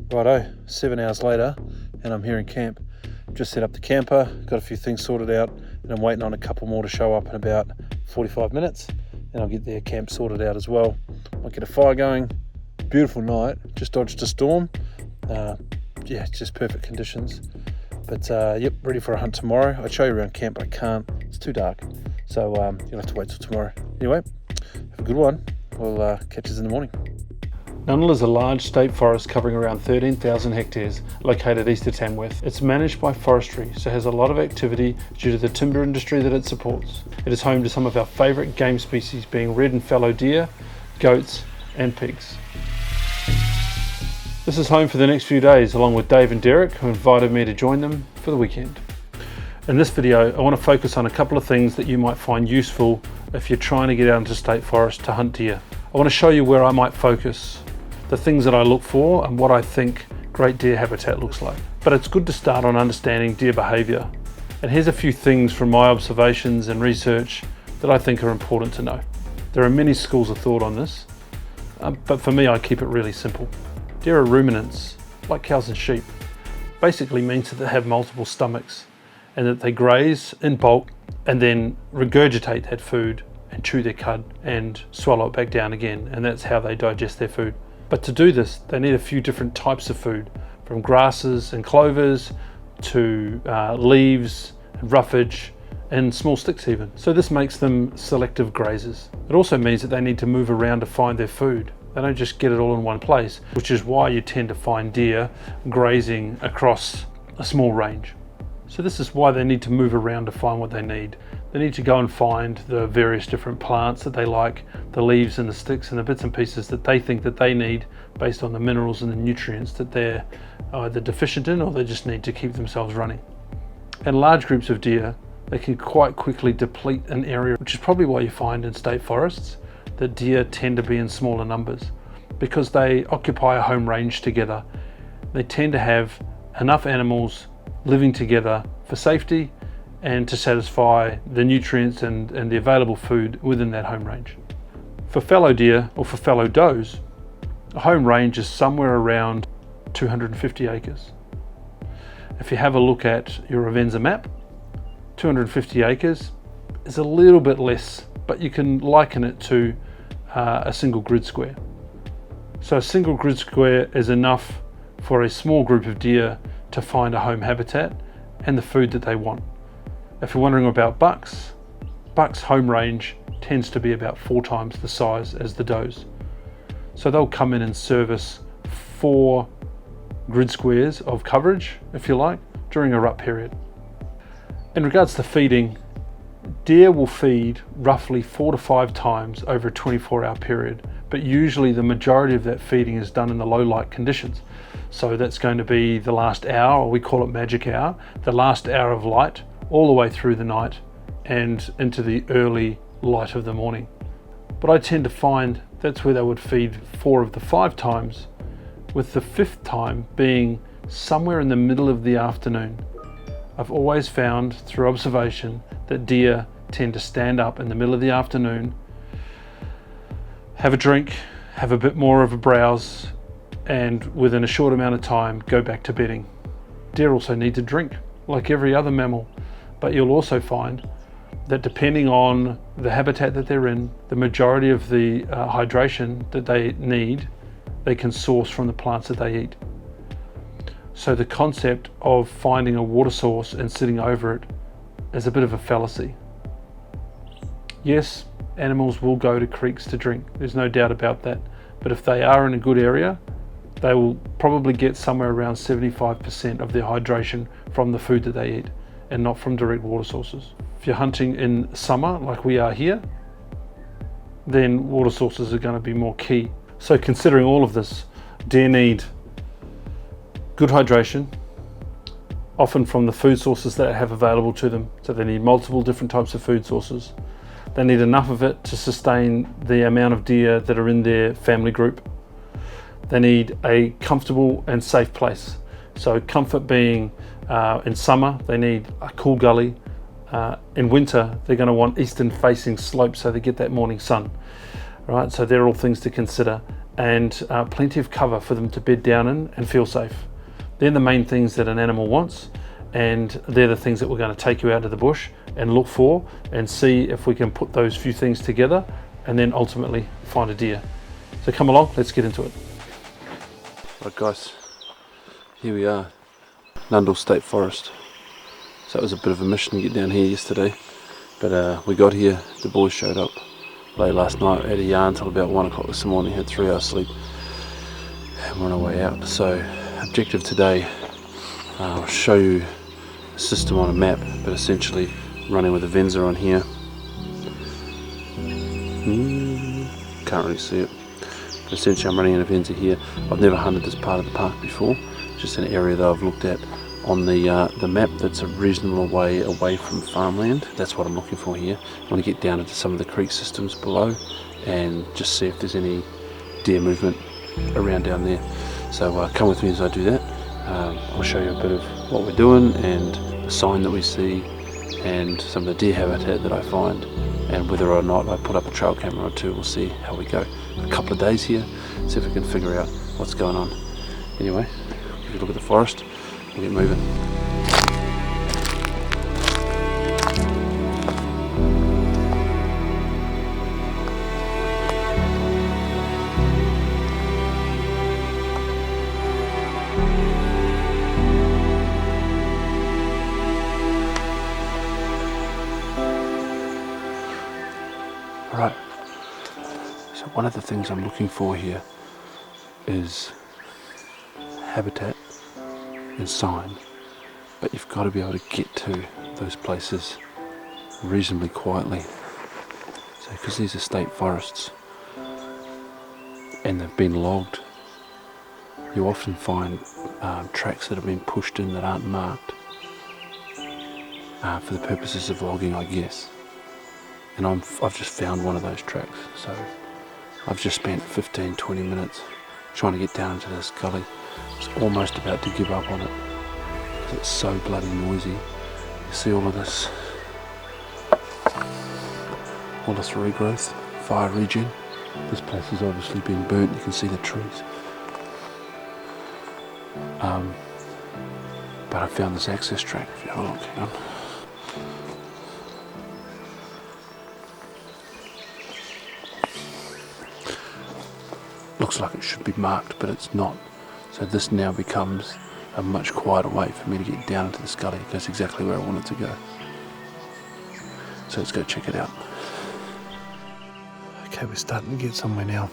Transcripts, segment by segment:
Righto, 7 hours later and I'm here in camp. Just set up the camper, got a few things sorted out, and I'm waiting on a couple more to show up in about 45 minutes, and I'll get their camp sorted out as well. I'll get a fire going. Beautiful night, just dodged a storm. Yeah, just perfect conditions. But yep, ready for a hunt tomorrow. I'd show you around camp, but I can't. It's too dark. So you'll have to wait till tomorrow. Anyway, have a good one. We'll catch us in the morning. Nundle is a large state forest covering around 13,000 hectares located east of Tamworth. It's managed by forestry, so has a lot of activity due to the timber industry that it supports. It is home to some of our favourite game species being red and fallow deer, goats and pigs. This is home for the next few days along with Dave and Derek, who invited me to join them for the weekend. In this video I want to focus on a couple of things that you might find useful if you're trying to get out into state forest to hunt deer. I want to show you where I might focus, the things that I look for and what I think great deer habitat looks like. But it's good to start on understanding deer behaviour. And here's a few things from my observations and research that I think are important to know. There are many schools of thought on this, but for me I keep it really simple. Deer are ruminants, like cows and sheep. Basically means that they have multiple stomachs and that they graze in bulk and then regurgitate that food and chew their cud and swallow it back down again, and that's how they digest their food. But to do this, they need a few different types of food, from grasses and clovers to leaves and roughage and small sticks even. So this makes them selective grazers. It also means that they need to move around to find their food. They don't just get it all in one place, which is why you tend to find deer grazing across a small range. So this is why they need to move around to find what they need. They need to go and find the various different plants that they like, the leaves and the sticks and the bits and pieces that they think that they need based on the minerals and the nutrients that they're either deficient in or they just need to keep themselves running. And large groups of deer, they can quite quickly deplete an area, which is probably why you find in state forests that deer tend to be in smaller numbers, because they occupy a home range together. They tend to have enough animals living together for safety and to satisfy the nutrients and the available food within that home range. For fallow deer or for fallow does, a home range is somewhere around 250 acres. If you have a look at your Avenza map, 250 acres is a little bit less, but you can liken it to a single grid square. So a single grid square is enough for a small group of deer to find a home habitat and the food that they want. If you're wondering about bucks home range tends to be about 4 times the size as the does. So they'll come in and service 4 grid squares of coverage, if you like, during a rut period. In regards to feeding, deer will feed roughly 4 to 5 times over a 24-hour period, but usually the majority of that feeding is done in the low light conditions. So that's going to be the last hour, or we call it magic hour, the last hour of light all the way through the night and into the early light of the morning. But I tend to find that's where they would feed 4 of the 5 times, with the 5th time being somewhere in the middle of the afternoon. I've always found through observation that deer tend to stand up in the middle of the afternoon, have a drink, have a bit more of a browse, and within a short amount of time go back to bedding. Deer also need to drink like every other mammal, but you'll also find that depending on the habitat that they're in, the majority of the hydration that they need, they can source from the plants that they eat. So the concept of finding a water source and sitting over it is a bit of a fallacy. Yes, animals will go to creeks to drink, there's no doubt about that, but if they are in a good area, they will probably get somewhere around 75% of their hydration from the food that they eat and not from direct water sources. If you're hunting in summer like we are here, then water sources are going to be more key. So considering all of this, deer need good hydration, often from the food sources that they have available to them. So they need multiple different types of food sources. They need enough of it to sustain the amount of deer that are in their family group. They need a comfortable and safe place. So comfort being in summer, they need a cool gully. In winter, they're going to want eastern facing slopes so they get that morning sun. Right, so they're all things to consider. and plenty of cover for them to bed down in and feel safe. They're the main things that an animal wants, and they're the things that we're going to take you out to the bush and look for and see if we can put those few things together and then ultimately find a deer. So come along, let's get into it. Right guys, here we are, Nundle State Forest. So it was a bit of a mission to get down here yesterday, but we got here, the boys showed up late last night, had a yarn until about 1 o'clock this morning, had 3 hours sleep, and we're on our way out. So objective today, I'll show you a system on a map, but essentially running with a Venza on here. Can't really see it, but essentially I'm running in a Venza here. I've never hunted this part of the park before, just an area that I've looked at on the map that's a reasonable way away from farmland. That's what I'm looking for here. I want to get down into some of the creek systems below and just see if there's any deer movement around down there. So come with me as I do that. I'll show you a bit of what we're doing and the sign that we see and some of the deer habitat that I find, and whether or not I put up a trail camera or two. We'll see how we go. A couple of days here, see if we can figure out what's going on. Anyway, if you look at the forest, we'll get moving. Right, so one of the things I'm looking for here is habitat and sign, but you've got to be able to get to those places reasonably quietly. So because these are state forests and they've been logged, you often find tracks that have been pushed in that aren't marked for the purposes of logging, I guess. And I've just found one of those tracks, so I've just spent 15-20 minutes trying to get down into this gully. I was almost about to give up on it because it's so bloody noisy. You see all of this regrowth, fire regen. This place has obviously been burnt. You can see the trees. But I found this access track. If you have a look, hang on. Looks like it should be marked, but it's not. So this now becomes a much quieter way for me to get down into this gully. It goes exactly where I want it to go. So let's go check it out. Okay, we're starting to get somewhere now.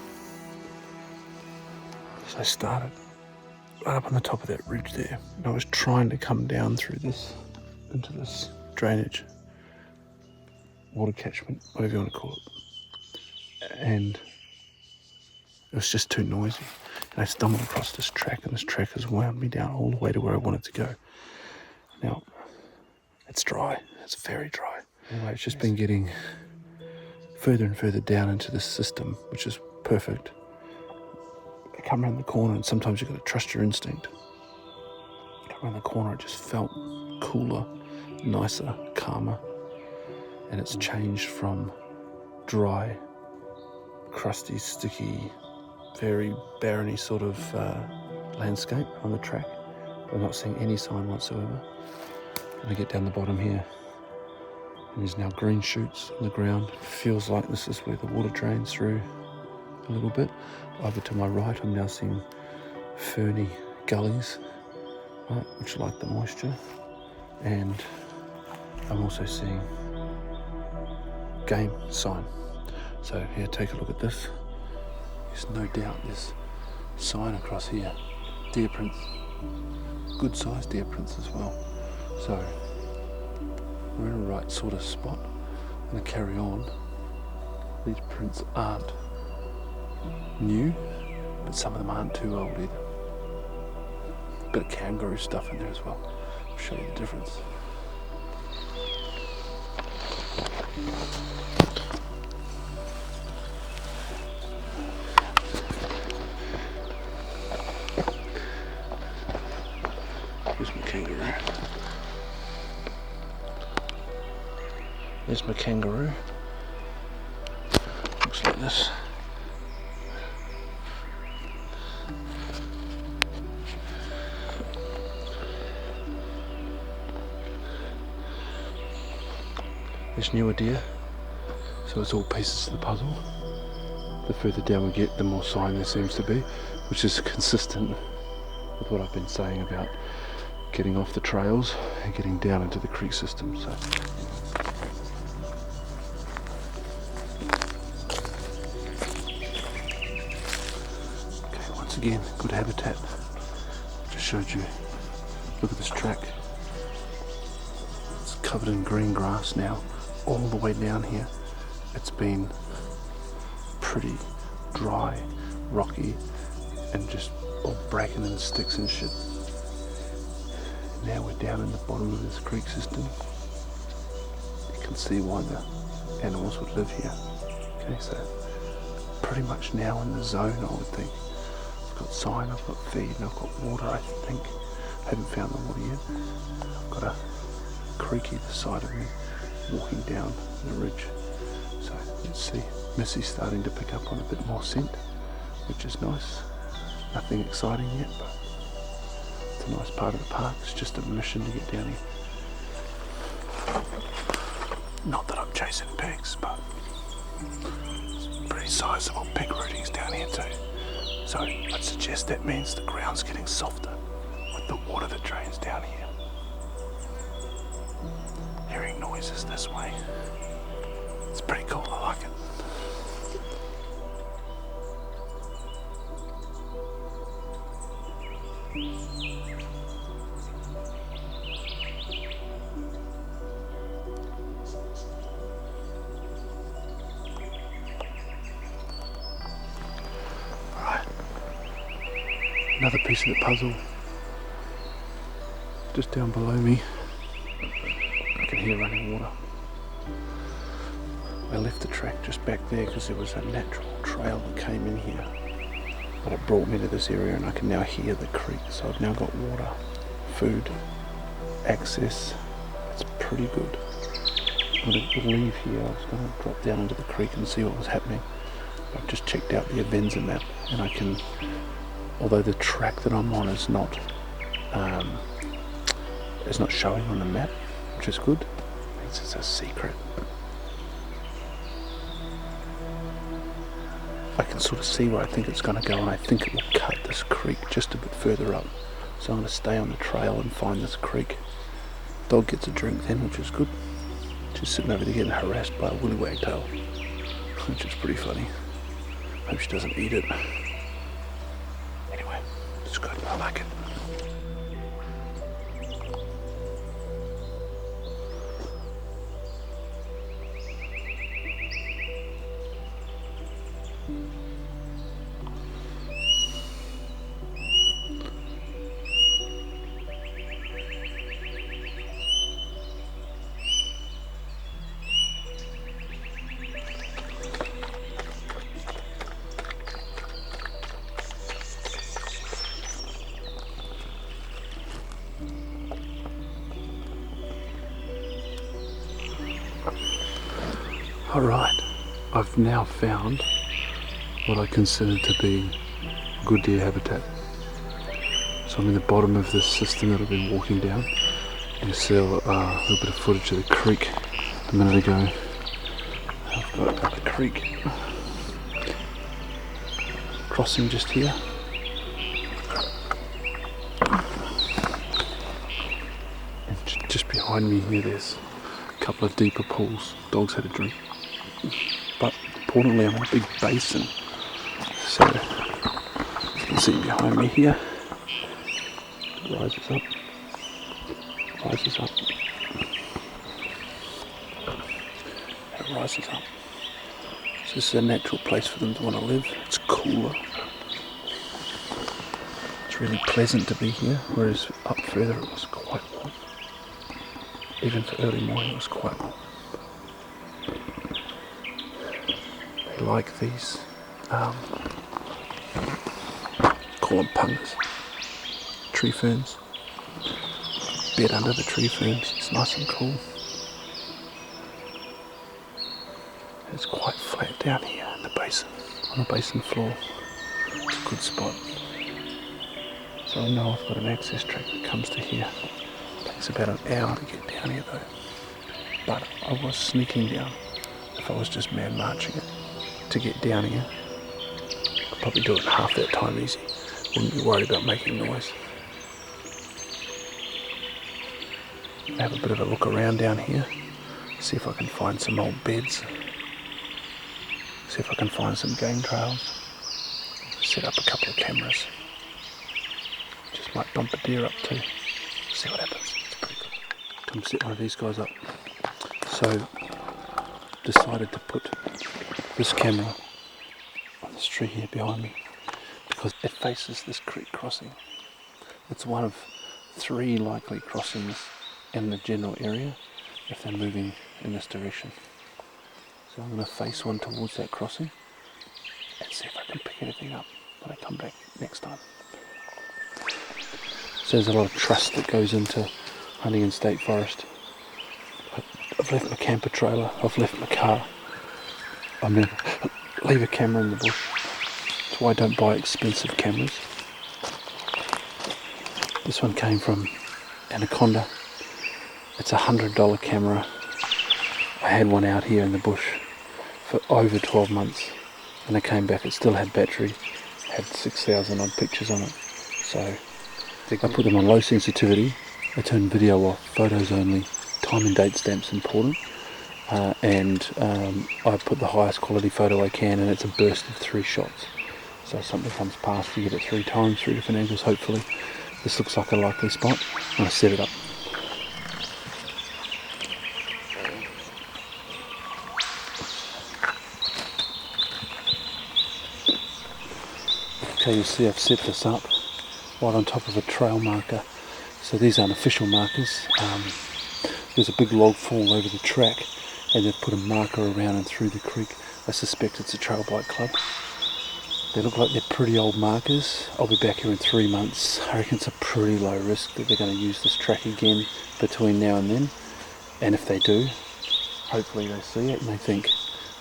So I started right up on the top of that ridge there, and I was trying to come down through this into this drainage, water catchment, whatever you want to call it, and it was just too noisy, and I stumbled across this track, and this track has wound me down all the way to where I wanted to go. Now, it's dry, it's very dry. Anyway, it's just been getting further and further down into this system, which is perfect. I come around the corner, and sometimes you've got to trust your instinct. I come around the corner, it just felt cooler, nicer, calmer, and it's changed from dry, crusty, sticky, very barreny sort of landscape on the track. I'm not seeing any sign whatsoever. And I get down the bottom here, and there's now green shoots on the ground. It feels like this is where the water drains through a little bit. Over to my right, I'm now seeing ferny gullies, right, which like the moisture. And I'm also seeing game sign. So here, take a look at this. There's no doubt there's sign across here. Deer prints, good sized deer prints as well. So we're in a right sort of spot. I'm going to carry on. These prints aren't new, but some of them aren't too old either. Bit of kangaroo stuff in there as well. I'll show you the difference. Here's my kangaroo. There's my kangaroo. Looks like this. there's newer deer. So it's all pieces of the puzzle. The further down we get, the more sign there seems to be, which is consistent with what I've been saying about getting off the trails and getting down into the creek system. So okay, once again, good habitat. Just showed you. Look at this track. It's covered in green grass now, all the way down here. It's been pretty dry, rocky, and just all bracken and sticks and shit. Now we're down in the bottom of this creek system. You can see why the animals would live here. Okay, so pretty much now in the zone, I would think. I've got sign, I've got feed, and I've got water, I think. I haven't found the water yet. I've got a creek either side of me, walking down the ridge. So let's see, Missy's starting to pick up on a bit more scent, which is nice. Nothing exciting yet, but it's a nice part of the park. It's just a mission to get down here. Not that I'm chasing pigs, but some pretty sizable pig rootings down here too. So I'd suggest that means the ground's getting softer with the water that drains down here. Hearing noises this way. It's pretty cool, I like it. Alright. Another piece of the puzzle. Just down below me. I can hear running water. I left the track just back there because there was a natural trail that came in here, but it brought me to this area and I can now hear the creek. So I've now got water, food, access. It's pretty good. I'm going to leave here. I was going to drop down into the creek and see what was happening. I've just checked out the Avenza map and I can, although the track that I'm on is not showing on the map, which is good. It means it's a secret. I can sort of see where I think it's going to go, and I think it will cut this creek just a bit further up. So I'm going to stay on the trail and find this creek. Dog gets a drink then, which is good. She's sitting over there getting harassed by a woolly wagtail, which is pretty funny. Hope she doesn't eat it. Anyway, it's good. I like it. Alright, I've now found what I consider to be good deer habitat. So I'm in the bottom of this system that I've been walking down. You see a little bit of footage of the creek a minute ago. I've got the creek crossing just here. And just behind me here there's a couple of deeper pools. Dogs had a drink. But importantly I'm in a big basin. So you can see behind me here, it rises up, rises up, and it rises up. So this is a natural place for them to want to live. It's cooler. It's really pleasant to be here, whereas up further it was quite warm. Even for early morning it was quite warm. They like these, call them pungas, tree ferns. Bed under the tree ferns, it's nice and cool. It's quite flat down here in the basin, on the basin floor. It's a good spot. So I know I've got an access track that comes to here. It takes about an hour to get down here though. but I was sneaking down. If I was just mad marching it to get down here, I'd probably do it in half that time easy. Wouldn't be worried about making noise. Have a bit of a look around down here, see if I can find some old beds, see if I can find some game trails, set up a couple of cameras. Just might bump a deer up too, see what happens. It's pretty cool. Come set one of these guys up. So, decided to put this camera on this tree here behind me because it faces this creek crossing. It's one of 3 likely crossings in the general area if they're moving in this direction. So I'm going to face one towards that crossing and see if I can pick anything up when I come back next time. So there's a lot of trust that goes into hunting in state forest. I've left my camper trailer, I've left my car. I'm going to leave a camera in the bush. That's why I don't buy expensive cameras. This one came from Anaconda. It's a $100 camera. I had one out here in the bush for over 12 months and I came back, it still had battery, had 6,000 odd pictures on it. So I put them on low sensitivity, I turned video off, photos only, time and date stamps important, and I put the highest quality photo I can, and it's a burst of 3 shots. So if something comes past, you get it 3 times, 3 different angles hopefully. This looks like a likely spot, and I set it up. Okay, you see I've set this up right on top of a trail marker. So these aren't official markers. There's a big log fall over the track and they've put a marker around and through the creek. I suspect it's a trail bike club. They look like they're pretty old markers. I'll be back here in 3 months. I reckon it's a pretty low risk that they're going to use this track again between now and then. And if they do, hopefully they see it and they think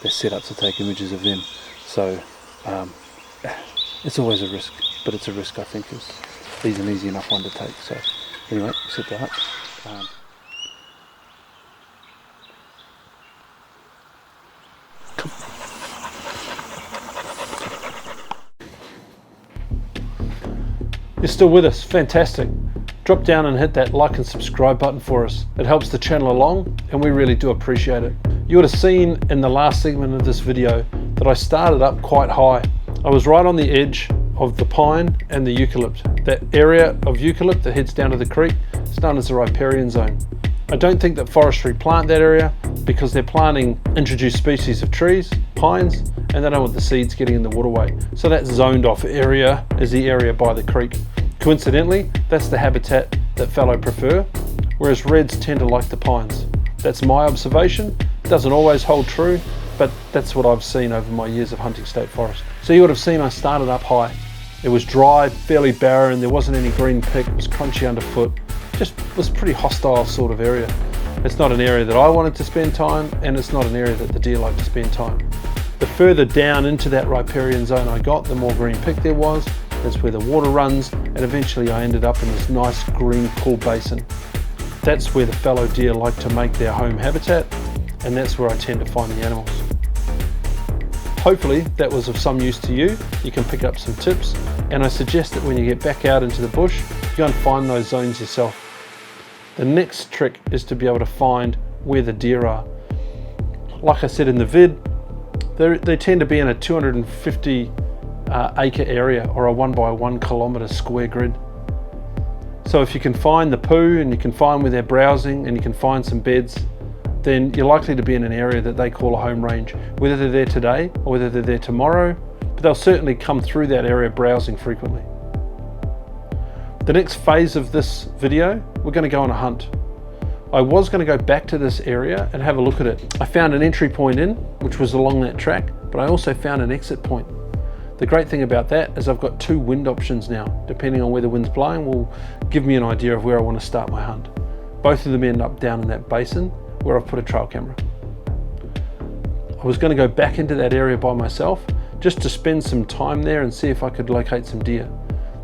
they're set up to take images of them. So it's always a risk, but it's a risk I think is an easy enough one to take. So anyway, set that up. You're still with us, fantastic. Drop down and hit that like and subscribe button for us. It helps the channel along and we really do appreciate it. You would have seen in the last segment of this video that I started up quite high. I was right on the edge of the pine and the eucalypt. That area of eucalypt that heads down to the creek is known as the riparian zone. I don't think that forestry plant that area because they're planting introduced species of trees, pines, and they don't want the seeds getting in the waterway. So that zoned off area is the area by the creek. Coincidentally, that's the habitat that fallow prefer, whereas reds tend to like the pines. That's my observation. It doesn't always hold true, but that's what I've seen over my years of hunting state forest. So you would have seen I started up high. It was dry, fairly barren, there wasn't any green pick, it was crunchy underfoot. Just was a pretty hostile sort of area. It's not an area that I wanted to spend time, and it's not an area that the deer like to spend time. The further down into that riparian zone I got, the more green pick there was. That's where the water runs, and eventually I ended up in this nice green cool basin. That's where the fallow deer like to make their home habitat, and that's where I tend to find the animals. Hopefully that was of some use to you. You can pick up some tips, and I suggest that when you get back out into the bush, you go and find those zones yourself. The next trick is to be able to find where the deer are. Like I said in the vid, they tend to be in a 250 acre area or a 1 by 1 kilometre square grid. So if you can find the poo and you can find where they're browsing and you can find some beds, then you're likely to be in an area that they call a home range, whether they're there today or whether they're there tomorrow, but they'll certainly come through that area browsing frequently. The next phase of this video, we're going to go on a hunt. I was going to go back to this area and have a look at it. I found an entry point in, which was along that track, but I also found an exit point. The great thing about that is I've got 2 wind options now. Depending on where the wind's blowing will give me an idea of where I want to start my hunt. Both of them end up down in that basin where I've put a trail camera. I was going to go back into that area by myself just to spend some time there and see if I could locate some deer.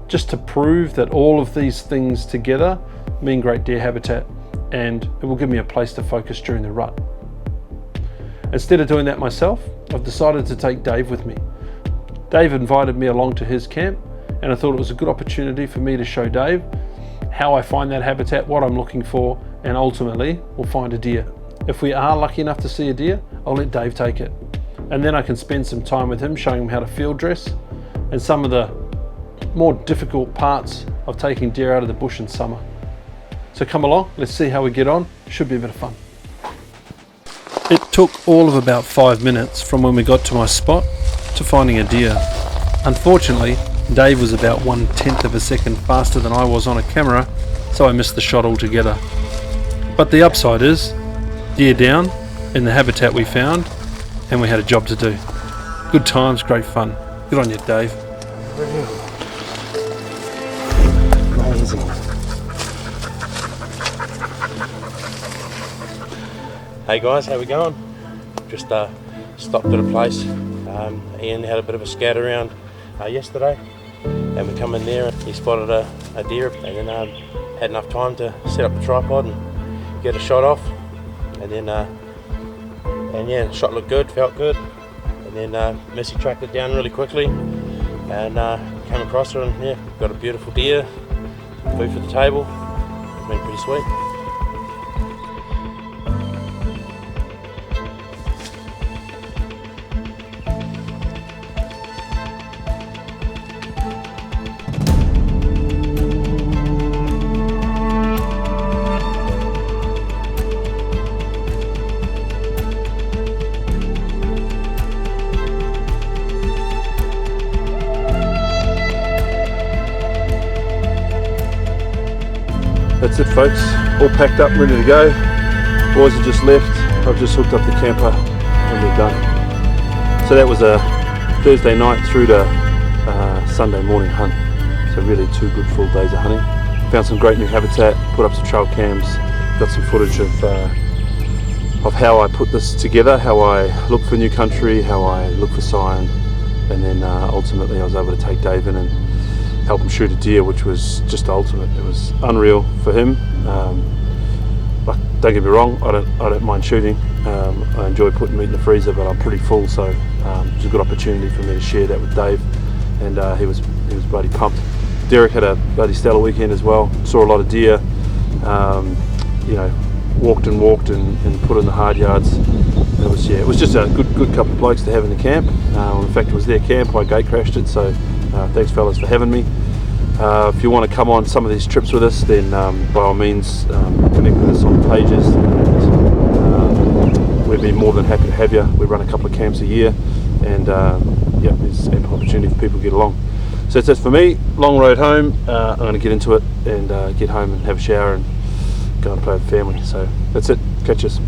Just to prove that all of these things together mean great deer habitat. and it will give me a place to focus during the rut. Instead of doing that myself, I've decided to take Dave with me. Dave invited me along to his camp, and I thought it was a good opportunity for me to show Dave how I find that habitat, what I'm looking for, and ultimately we'll find a deer. If we are lucky enough to see a deer, I'll let Dave take it. And then I can spend some time with him showing him how to field dress and some of the more difficult parts of taking deer out of the bush in summer. So come along, let's see how we get on. Should be a bit of fun. It took all of about 5 minutes from when we got to my spot to finding a deer. Unfortunately, Dave was about 1/10 of a second faster than I was on a camera, so I missed the shot altogether. But the upside is, deer down in the habitat we found, and we had a job to do. Good times, great fun. Good on you, Dave. Amazing. Hey guys, how we going? Just stopped at a place. Ian had a bit of a scout around yesterday, and we come in there and he spotted a deer, and then had enough time to set up the tripod and get a shot off, and then yeah, the shot looked good, felt good, and then Missy tracked it down really quickly and came across her, and yeah, got a beautiful deer, food for the table. It's been pretty sweet. That's it folks, all packed up, ready to go. Boys have just left, I've just hooked up the camper and we're done. So that was a Thursday night through to Sunday morning hunt. So really 2 good full days of hunting. Found some great new habitat, put up some trail cams, got some footage of how I put this together, how I look for new country, how I look for sign, and then ultimately I was able to take Dave in and help him shoot a deer, which was just ultimate. It was unreal for him. But don't get me wrong, I don't mind shooting. I enjoy putting meat in the freezer, but I'm pretty full, so it was a good opportunity for me to share that with Dave, and he was bloody pumped. Derek had a bloody stellar weekend as well. Saw a lot of deer. You know, walked and put in the hard yards. And it was just a good couple of blokes to have in the camp. In fact, it was their camp. I gate crashed it, so thanks fellas for having me. If you want to come on some of these trips with us, then by all means connect with us on the pages. We'd be more than happy to have you. We run a couple of camps a year, and yeah, there's ample opportunity for people to get along. So that's it for me. Long road home. I'm going to get into it and get home and have a shower and go and play with the family. So that's it. Catch us.